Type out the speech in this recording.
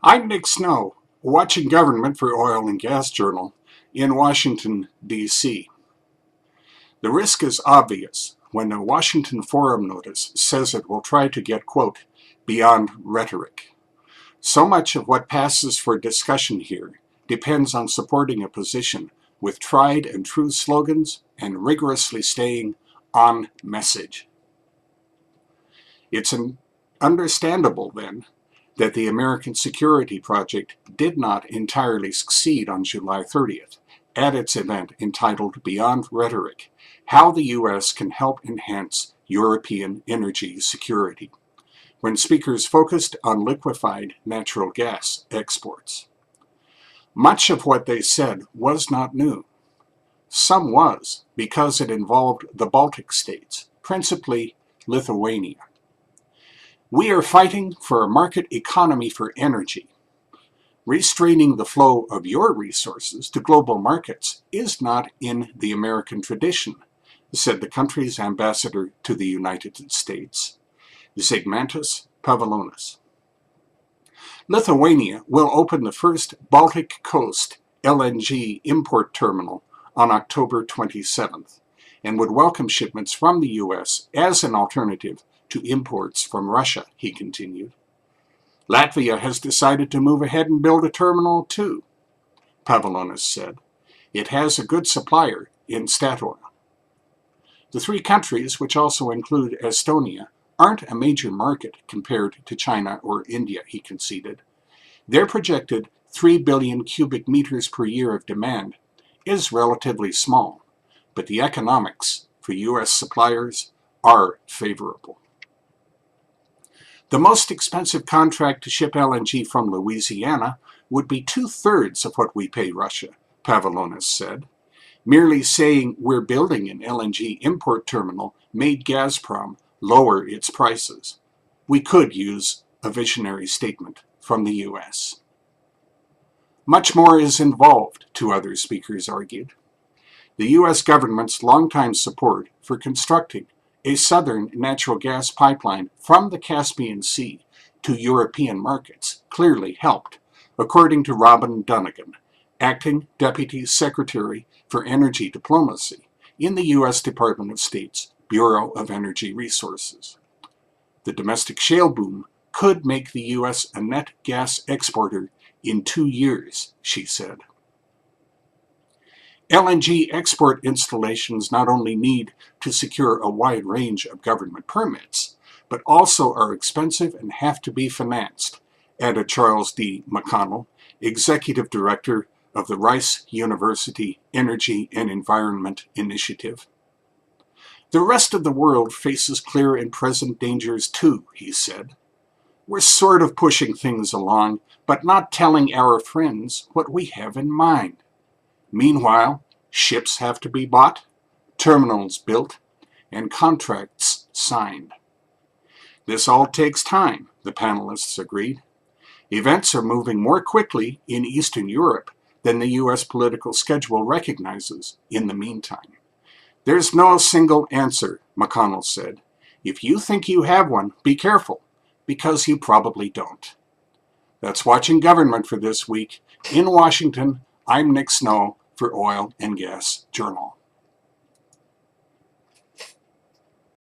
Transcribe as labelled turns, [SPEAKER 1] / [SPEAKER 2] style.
[SPEAKER 1] I'm Nick Snow, watching Government for Oil and Gas Journal in Washington, D.C. The risk is obvious when the Washington Forum Notice says it will try to get, quote, beyond rhetoric. So much of what passes for discussion here depends on supporting a position with tried and true slogans and rigorously staying on message. It's understandable, then, that the American Security Project did not entirely succeed on July 30th at its event entitled Beyond Rhetoric, How the U.S. Can Help Enhance European Energy Security, when speakers focused on liquefied natural gas exports. Much of what they said was not new. Some was, because it involved the Baltic States, principally Lithuania. We are fighting for a market economy for energy. Restraining the flow of your resources to global markets is not in the American tradition, said the country's ambassador to the United States, Zygmantas Pavlonis. Lithuania will open the first Baltic Coast LNG import terminal on October 27th and would welcome shipments from the U.S. as an alternative to imports from Russia, he continued. Latvia has decided to move ahead and build a terminal too, Pavlonis said. It has a good supplier in Statoil. The three countries, which also include Estonia, aren't a major market compared to China or India, he conceded. Their projected 3 billion cubic meters per year of demand is relatively small, but the economics for U.S. suppliers are favorable. The most expensive contract to ship LNG from Louisiana would be 2/3 of what we pay Russia, Pavlonis said. Merely saying we're building an LNG import terminal made Gazprom lower its prices. We could use a visionary statement from the U.S. Much more is involved, two other speakers argued. The U.S. government's longtime support for constructing a southern natural gas pipeline from the Caspian Sea to European markets clearly helped, according to Robin Dunnigan, acting Deputy Secretary for Energy Diplomacy in the U.S. Department of State's Bureau of Energy Resources. The domestic shale boom could make the U.S. a net gas exporter in 2 years, she said. LNG export installations not only need to secure a wide range of government permits, but also are expensive and have to be financed, added Charles D. McConnell, Executive Director of the Rice University Energy and Environment Initiative. The rest of the world faces clear and present dangers too, he said. We're sort of pushing things along, but not telling our friends what we have in mind. Meanwhile, ships have to be bought, terminals built, and contracts signed. This all takes time, the panelists agreed. Events are moving more quickly in Eastern Europe than the U.S. political schedule recognizes in the meantime. There's no single answer, McConnell said. If you think you have one, be careful, because you probably don't. That's Watching Government for this week. In Washington, I'm Nick Snow for Oil and Gas Journal.